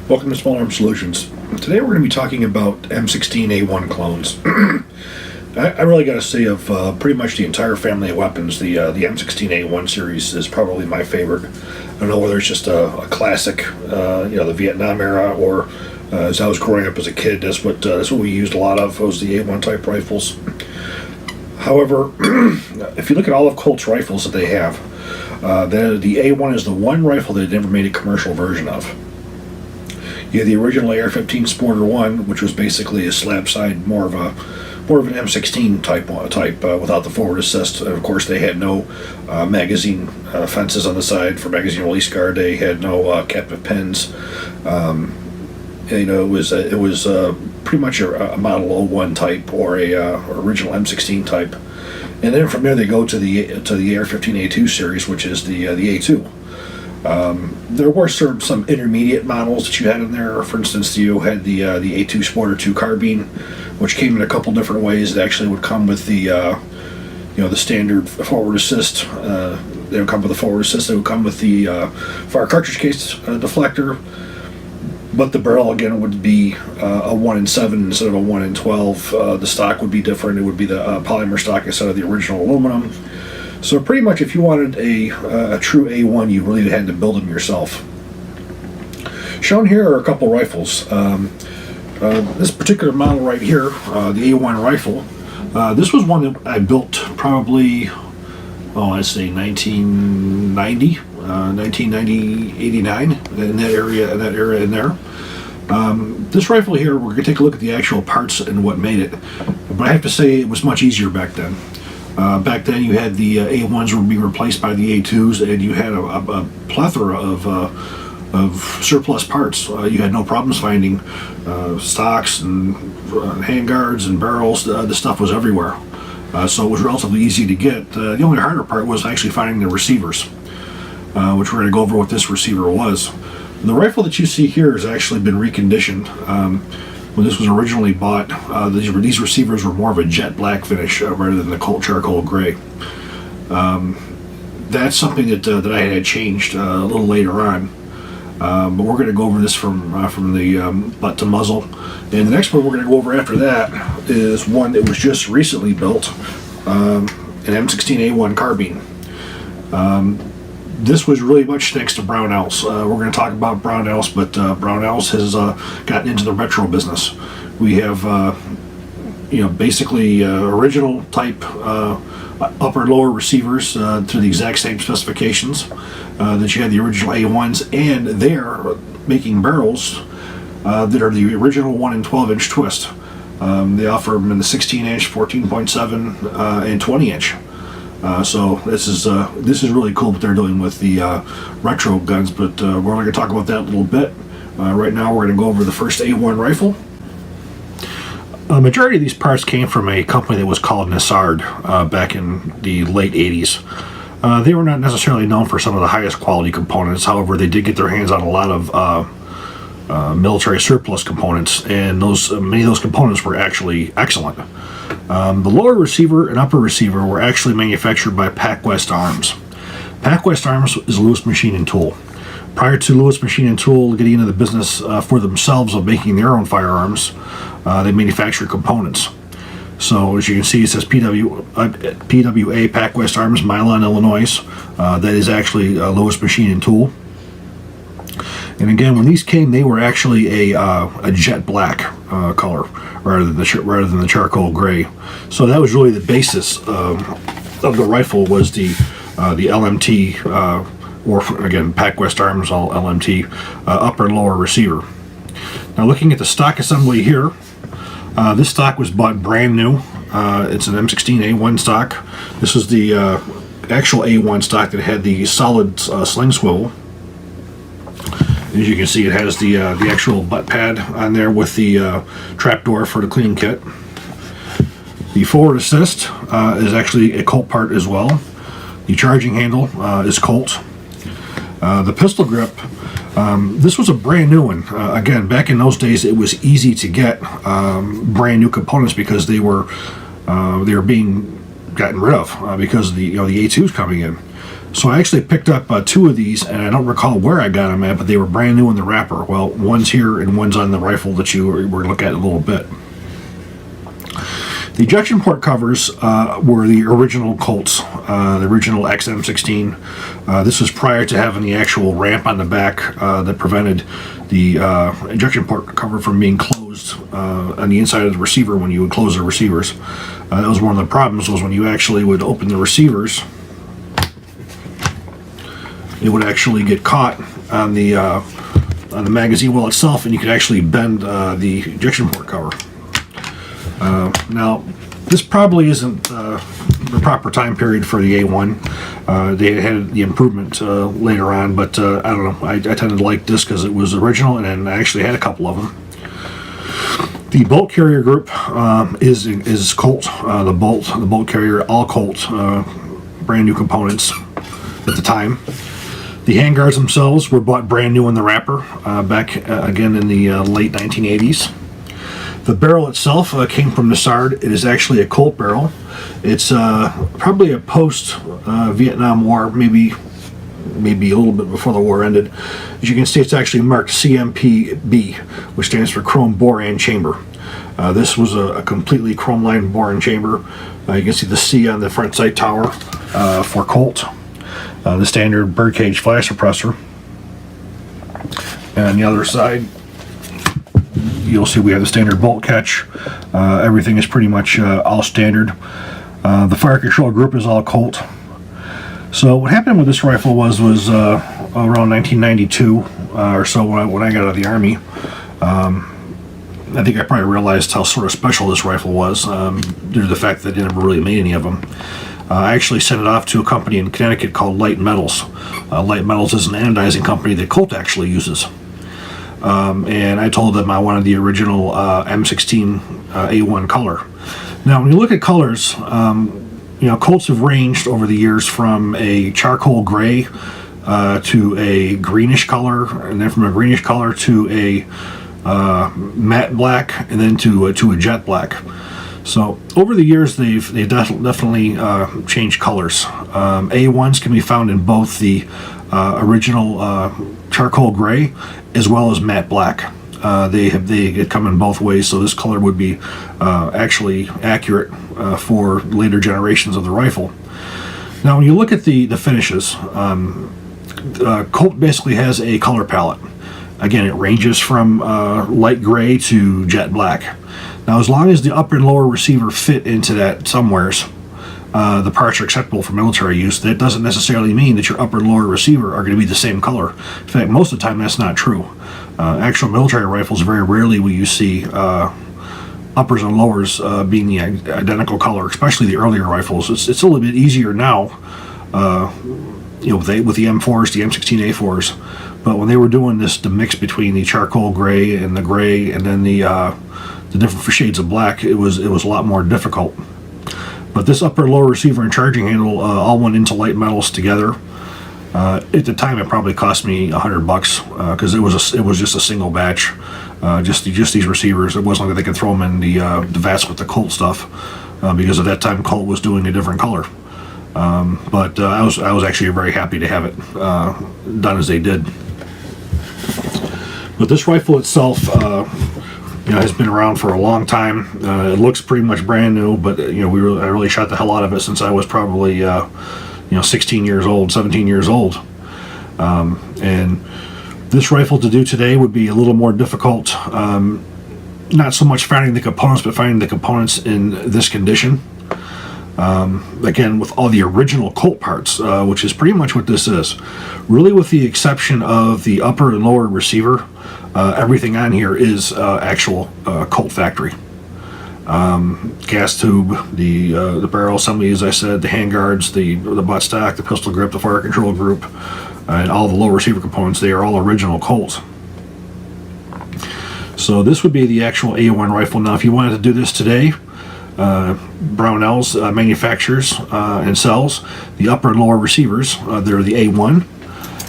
Welcome to Small Arms Solutions. Today we're going to be talking about M16A1 clones. I really got to say of pretty much the entire family of weapons, the M16A1 series is probably my favorite. I don't know whether it's just a classic, the Vietnam era, or as I was growing up as a kid, that's what we used a lot of, was the A1 type rifles. However, if you look at all of Colt's rifles that they have, the A1 is the one rifle that never made a commercial version of. You had the original AR-15 Sporter 1, which was basically a slab side, more of an M16 type without the forward assist. And of course, they had no magazine fences on the side for magazine release guard. They had no captive pins. It was pretty much a Model 01 type or a original M16 type. And then from there, they go to the AR-15A2 series, which is the A2. There were some intermediate models that you had in there. For instance, you had the A2 Sporter 2 carbine, which came in a couple different ways. It actually would come with the standard forward assist. They would come with the forward assist. They would come with the fire cartridge case deflector, but the barrel again would be a 1-in-7 instead of a 1-in-12. The stock would be different. It would be the polymer stock instead of the original aluminum. So pretty much, if you wanted a true A1, you really had to build them yourself. Shown here are a couple rifles. This particular model right here, the A1 rifle, this was one that I built probably, I'd say 1990, 89, in that area in there. This rifle here, we're going to take a look at the actual parts and what made it. But I have to say, it was much easier back then. Back then, you had the A1s were being replaced by the A2s, and you had a plethora of surplus parts. You had no problems finding stocks and handguards and barrels. The stuff was everywhere, so it was relatively easy to get. The only harder part was actually finding the receivers, which we're going to go over what this receiver was. The rifle that you see here has actually been reconditioned. When this was originally bought, these receivers were more of a jet black finish rather than the Colt charcoal gray. That's something that I had changed a little later on. But we're going to go over this from the butt to muzzle. And the next one we're going to go over after that is one that was just recently built, an M16A1 carbine. This was really much thanks to Brownells. We're going to talk about Brownells, but Brownells has gotten into the retro business. We have, basically original type upper and lower receivers to the exact same specifications that you had the original A1s, and they're making barrels that are the original 1-in-12-inch twist. They offer them in the 16-inch, 14.7, and 20-inch. So this is really cool what they're doing with the retro guns, but we're only going to talk about that a little bit. Right now we're going to go over the first A1 rifle. A majority of these parts came from a company that was called Nassard back in the late 80s. They were not necessarily known for some of the highest quality components. However, they did get their hands on a lot of military surplus components, and many of those components were actually excellent. The lower receiver and upper receiver were actually manufactured by PacWest Arms. PacWest Arms is Lewis Machine & Tool. Prior to Lewis Machine & Tool getting into the business for themselves of making their own firearms, they manufactured components. So as you can see, it says PWA, PacWest Arms, Milan, Illinois. That is actually Lewis Machine & Tool. And again, when these came, they were actually a jet black color rather than the charcoal gray. So that was really the basis of the rifle, was the LMT, or again, PacWest Arms, all LMT, upper and lower receiver. Now looking at the stock assembly here, this stock was bought brand new. It's an M16A1 stock. This is the actual A1 stock that had the solid sling swivel. As you can see, it has the actual butt pad on there with the trap door for the cleaning kit. The forward assist is actually a Colt part as well. The charging handle is Colt. The pistol grip, this was a brand new one. Again, back in those days, it was easy to get brand new components because they were being gotten rid of because of the the A2s coming in. So I actually picked up 2 of these, and I don't recall where I got them at, but they were brand new in the wrapper. Well, one's here and one's on the rifle that we're going to look at in a little bit. The ejection port covers were the original Colts, the original XM16. This was prior to having the actual ramp on the back that prevented the ejection port cover from being closed on the inside of the receiver when you would close the receivers. That was one of the problems, was when you actually would open the receivers, it would actually get caught on the magazine well itself, and you could actually bend the ejection port cover. Now, this probably isn't the proper time period for the A1. They had the improvement later on, but I don't know. I tended to like this because it was original, and I actually had a couple of them. The bolt carrier group is Colt. The bolt carrier, all Colt, brand new components at the time. The handguards themselves were bought brand new in the wrapper back again in the late 1980s. The barrel itself came from Nassard. It is actually a Colt barrel. It's probably a post-Vietnam War, maybe a little bit before the war ended. As you can see, it's actually marked CMPB, which stands for Chrome Bore and Chamber. This was a completely chrome-lined bore and chamber. You can see the C on the front sight tower for Colt. The standard birdcage flash suppressor. And on the other side, you'll see we have the standard bolt catch. Everything is pretty much all standard. The fire control group is all Colt. So what happened with this rifle was around 1992 or so when I got out of the Army. I think I probably realized how sort of special this rifle was due to the fact that they never really made any of them. I actually sent it off to a company in Connecticut called Light Metals. Light Metals is an anodizing company that Colt actually uses. And I told them I wanted the original M16A1 color. Now, when you look at colors, Colts have ranged over the years from a charcoal gray to a greenish color, and then from a greenish color to a matte black, and then to a jet black. So over the years, they've definitely changed colors. A1s can be found in both the original charcoal gray as well as matte black. They come in both ways, so this color would be actually accurate for later generations of the rifle. Now, when you look at the finishes, Colt basically has a color palette. Again, it ranges from light gray to jet black. Now, as long as the upper and lower receiver fit into that somewheres, the parts are acceptable for military use. That doesn't necessarily mean that your upper and lower receiver are going to be the same color. In fact, most of the time that's not true. Actual military rifles, very rarely will you see uppers and lowers being the identical color, especially the earlier rifles. It's a little bit easier now, with the M4s, the M16A4s. But when they were doing this, the mix between the charcoal gray and then the different shades of black, it was a lot more difficult. But this upper and lower receiver and charging handle all went into Light Metals together. At the time, it probably cost me $100 because it was just a single batch, just these receivers. It wasn't like they could throw them in the vats with the Colt stuff because at that time Colt was doing a different color. But I was actually very happy to have it done as they did. But this rifle itself, has been around for a long time. It looks pretty much brand new, but I really shot the hell out of it since I was probably 16 years old, 17 years old. And this rifle to do today would be a little more difficult. Not so much finding the components, but finding the components in this condition. Again, with all the original Colt parts, which is pretty much what this is. Really, with the exception of the upper and lower receiver, everything on here is actual Colt factory. Gas tube, the barrel assembly, as I said, the handguards, the butt stock, the pistol grip, the fire control group, and all the low receiver components, they are all original Colts. So this would be the actual A1 rifle. Now, if you wanted to do this today, Brownells manufactures and sells the upper and lower receivers. They're the A1.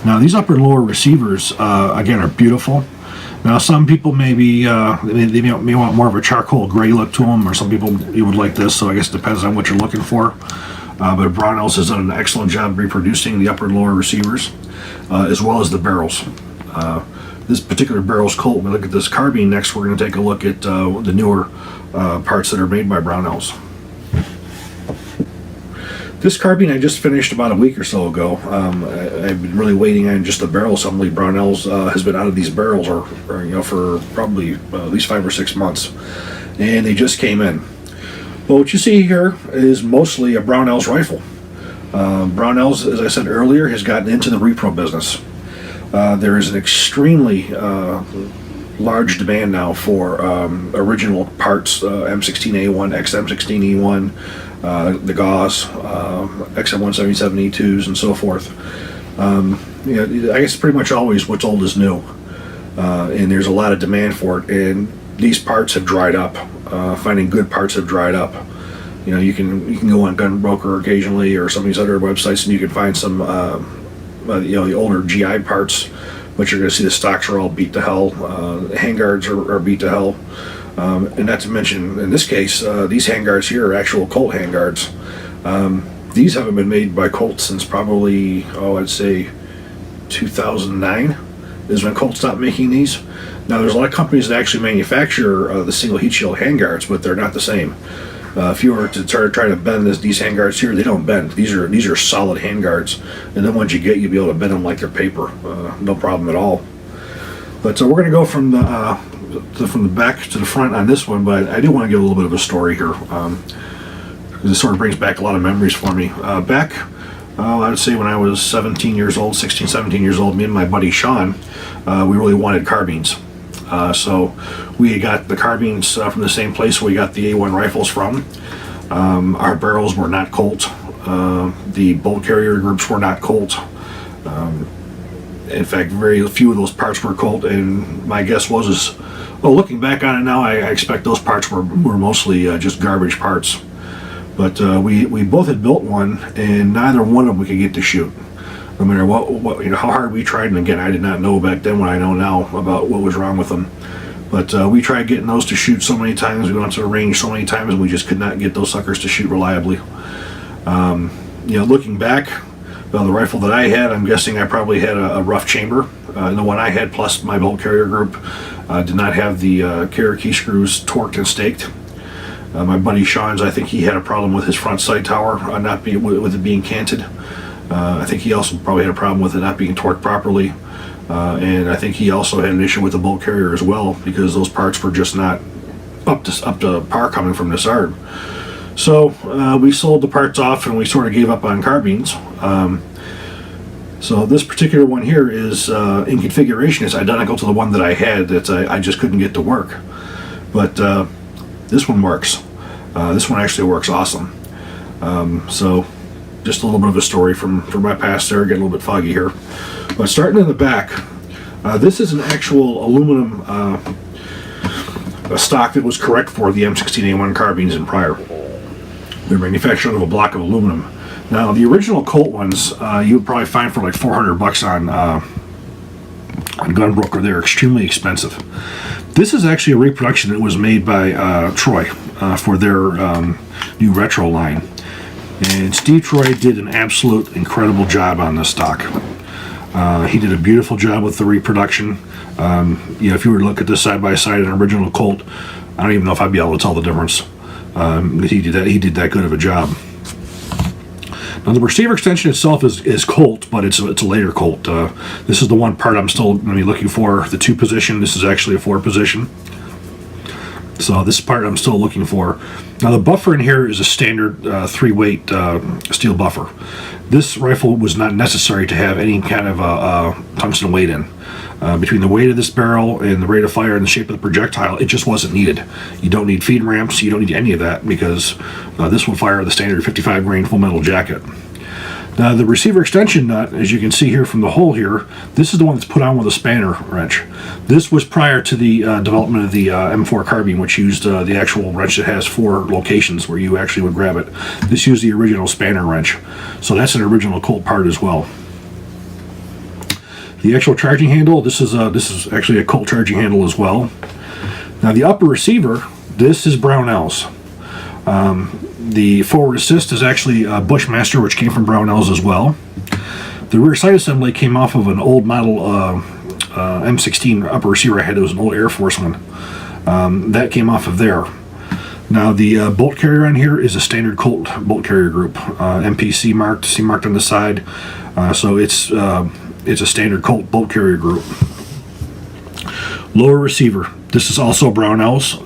Now, these upper and lower receivers, again, are beautiful. Now, some people maybe they may want more of a charcoal gray look to them, or some people you would like this. So I guess it depends on what you're looking for. But Brownells has done an excellent job reproducing the upper and lower receivers, as well as the barrels. This particular barrel's Colt. We look at this carbine next. We're going to take a look at the newer parts that are made by Brownells. This carbine I just finished about a week or so ago. I've been really waiting on just the barrel assembly. Brownells has been out of these barrels or for probably at least 5 or 6 months, and they just came in. Well, what you see here is mostly a Brownells rifle. Brownells, as I said earlier, has gotten into the repro business. There is an extremely large demand now for original parts, M16A1, XM16E1, the Gauss, XM177E2s, and so forth. I guess pretty much always what's old is new, and there's a lot of demand for it. And these parts have dried up. Finding good parts have dried up. You can go on Gunbroker occasionally or some of these other websites, and you can find some the older GI parts, but you're going to see the stocks are all beat to hell. Handguards are beat to hell. And not to mention, in this case, these handguards here are actual Colt handguards. These haven't been made by Colt since probably, I'd say 2009 is when Colt stopped making these. Now, there's a lot of companies that actually manufacture the single heat shield handguards, but they're not the same. If you were to try to bend these handguards here, they don't bend. These are solid handguards, and then once you get, you'll be able to bend them like they're paper. No problem at all. But we're going to go from the back to the front on this one, but I do want to give a little bit of a story here. This sort of brings back a lot of memories for me. Back, I would say when I was 17 years old, 16, 17 years old, me and my buddy Sean, we really wanted carbines. So we got the carbines from the same place we got the A1 rifles from. Our barrels were not Colt. The bolt carrier groups were not Colt. In fact, very few of those parts were Colt, and my guess was, looking back on it now, I expect those parts were mostly just garbage parts. But we both had built one, and neither one of them we could get to shoot. No matter what how hard we tried, and again, I did not know back then what I know now about what was wrong with them. But we tried getting those to shoot so many times, we went to the range so many times, and we just could not get those suckers to shoot reliably. Looking back, the rifle that I had, I'm guessing I probably had a rough chamber. The one I had, plus my bolt carrier group, did not have the carrier key screws torqued and staked. My buddy Sean's, I think he had a problem with his front sight tower with it being canted. I think he also probably had a problem with it not being torqued properly, and I think he also had an issue with the bolt carrier as well, because those parts were just not up to par coming from this ARD. So we sold the parts off, and we sort of gave up on carbines. So this particular one here is in configuration is identical to the one that I had that I just couldn't get to work, but this one works. This one actually works awesome. So just a little bit of a story from my past there, getting a little bit foggy here. But starting in the back, this is an actual aluminum stock that was correct for the M16A1 carbines in prior. They're manufactured out of a block of aluminum. Now, the original Colt ones, you would probably find for like $400 on Gunbroker. They're extremely expensive. This is actually a reproduction that was made by Troy for their new retro line. And Steve Troy did an absolute incredible job on this stock. He did a beautiful job with the reproduction. If you were to look at this side by side, an original Colt, I don't even know if I'd be able to tell the difference. He did that good of a job. Now, the receiver extension itself is Colt, but it's a later Colt. This is the one part I'm still going to be looking for, the 2 position. This is actually a 4 position. So this part I'm still looking for. Now, the buffer in here is a standard 3-weight steel buffer. This rifle was not necessary to have any kind of tungsten weight in. Between the weight of this barrel and the rate of fire and the shape of the projectile, it just wasn't needed. You don't need feed ramps, you don't need any of that, because this will fire the standard 55 grain full metal jacket. Now, the receiver extension nut, as you can see here from the hole here, this is the one that's put on with a spanner wrench. This was prior to the development of the M4 carbine, which used the actual wrench that has 4 locations where you actually would grab it. This used the original spanner wrench. So that's an original Colt part as well. The actual charging handle, this is actually a Colt charging handle as well. Now the upper receiver, this is Brownell's. The forward assist is actually Bushmaster, which came from Brownell's as well. The rear sight assembly came off of an old model M16 upper receiver I had. It was an old Air Force one. That came off of there. Now the bolt carrier on here is a standard Colt bolt carrier group, MPC marked, C marked on the side. So it's a standard Colt bolt carrier group. Lower receiver. This is also Brownell's.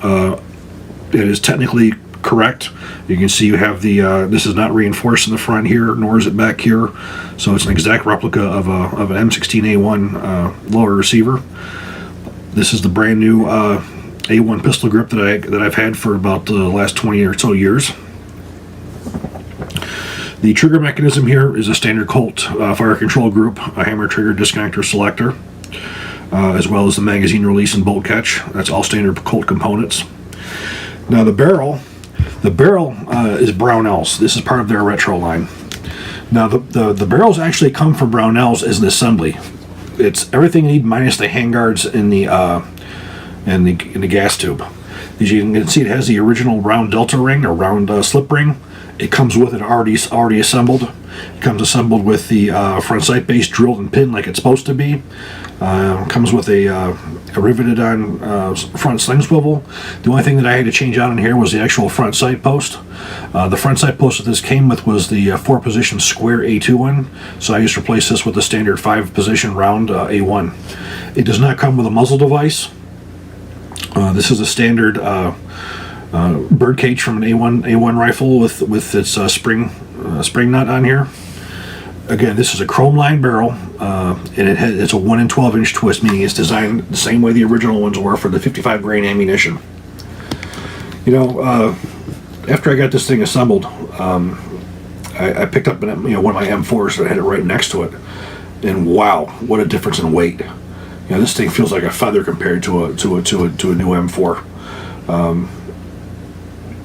It is technically correct. You can see you have the this is not reinforced in the front here, nor is it back here, so it's an exact replica of an M16A1 lower receiver. This is the brand new A1 pistol grip that I've had for about the last 20 or so years. The trigger mechanism here is a standard Colt fire control group, a hammer trigger disconnector selector, as well as the magazine release and bolt catch. That's all standard Colt components. Now the barrel is Brownell's. This is part of their retro line. Now the barrels actually come from Brownell's as an assembly. It's everything you need minus the handguards in the gas tube. As you can see, it has the original round delta ring or round slip ring. It comes with it already assembled. It comes assembled with the front sight base drilled and pinned like it's supposed to be. Comes with a riveted on front sling swivel. The only thing that I had to change out in here was the actual front sight post. The front sight post that this came with was the 4-position square A2 one, so I just replaced this with the standard 5-position round A1. It does not come with a muzzle device. This is a standard bird cage from an A1 rifle with its spring nut on here. Again, this is a chrome lined barrel, and it's a 1 in 12 inch twist, meaning it's designed the same way the original ones were for the 55 grain ammunition. You know, after I got this thing assembled, I picked up one of my M4s and I had it right next to it, and wow, what a difference in weight! You know, this thing feels like a feather compared to a new M4.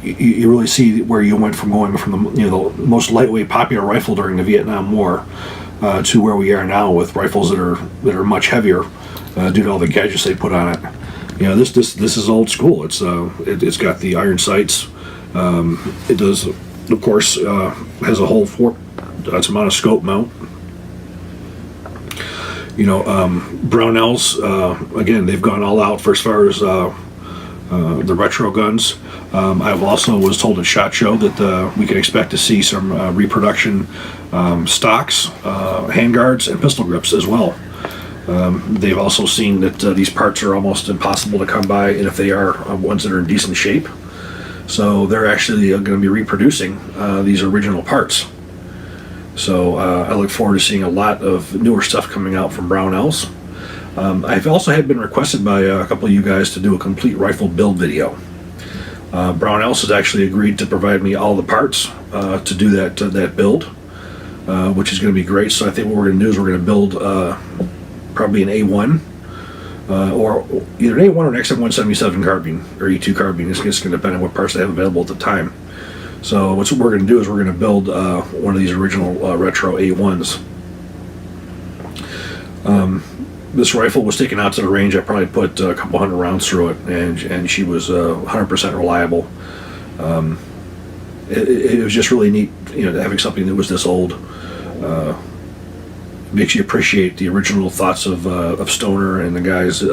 You really see where you went from going from the most lightweight popular rifle during the Vietnam War to where we are now with rifles that are much heavier due to all the gadgets they put on it. You know, this is old school. It's got the iron sights. It does, of course, has a whole that's amount of scope mount. You know, Brownell's again, they've gone all out for as far as the retro guns. I also was told at SHOT Show that we can expect to see some reproduction stocks, handguards, and pistol grips as well. They've also seen that these parts are almost impossible to come by, and if they are, ones that are in decent shape. So they're actually going to be reproducing these original parts. So I look forward to seeing a lot of newer stuff coming out from Brownell's. I've also been requested by a couple of you guys to do a complete rifle build video. Brownell's has actually agreed to provide me all the parts to do that build, which is going to be great. So I think what we're going to do is we're going to build probably an A1 or either an A1 or an XM177 carbine or E2 carbine. It's going to depend on what parts they have available at the time. So what we're going to do is we're going to build one of these original retro A1s. This rifle was taken out to the range. I probably put a couple hundred rounds through it, and she was 100% reliable. It was just really neat, having something that was this old. Makes you appreciate the original thoughts of Stoner and the guys at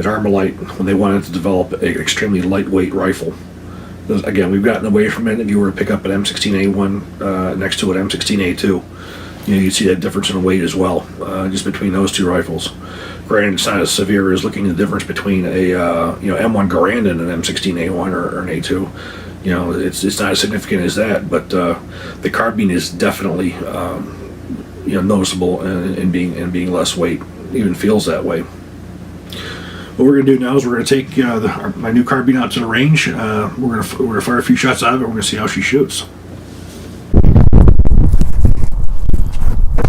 Armalite when they wanted to develop an extremely lightweight rifle. Again, we've gotten away from it. If you were to pick up an M16A1 next to an M16A2, you see that difference in weight as well, just between those two rifles. Granted, it's not as severe as looking at the difference between a M1 Garand and an M16A1 or an A2. It's not as significant as that, but the carbine is definitely noticeable in being less weight. Even feels that way. What we're going to do now is we're going to take my new carbine out to the range. We're going to fire a few shots out of it. We're going to see how she shoots.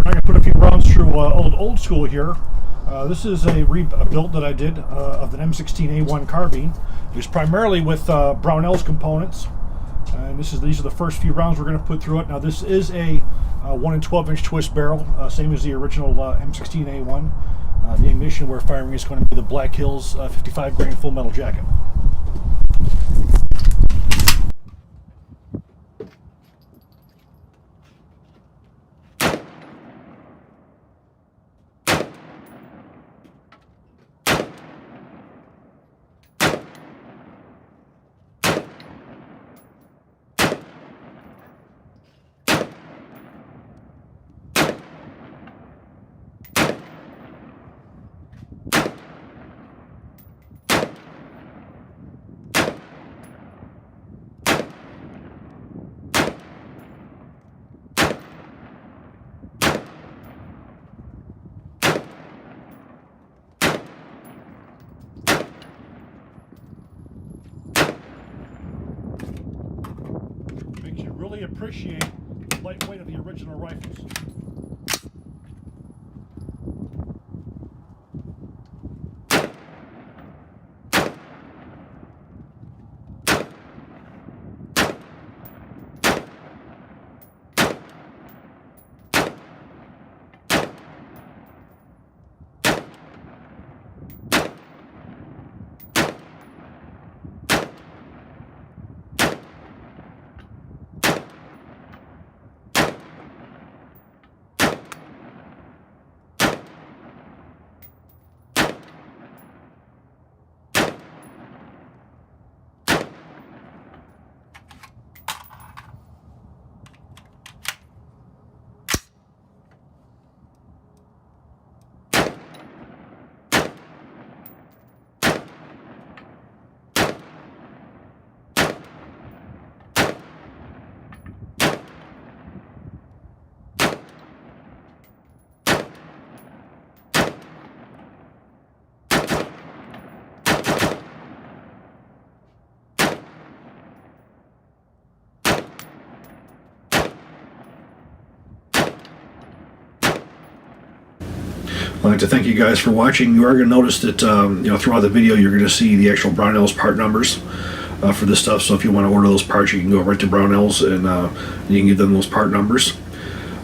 I'm going to put a few rounds through old school here. This is a build that I did of the M16A1 carbine. It was primarily with Brownell's components. And these are the first few rounds we're going to put through it. Now this is a 1 12-inch twist barrel, same as the original M16A1. The ignition we're firing is going to be the Black Hills 55 grain full metal jacket. Makes you really appreciate the lightweight of the original rifles. I'd like to thank you guys for watching. You are going to notice that throughout the video you're going to see the actual Brownells part numbers for this stuff. So if you want to order those parts, you can go right to Brownells and you can give them those part numbers.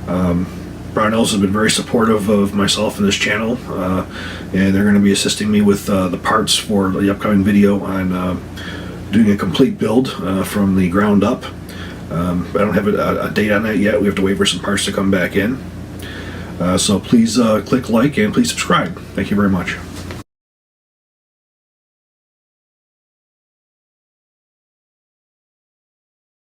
Brownells has been very supportive of myself and this channel, and they're going to be assisting me with the parts for the upcoming video on doing a complete build from the ground up. I don't have a date on that yet. We have to wait for some parts to come back in. So please click like and please subscribe. Thank you very much.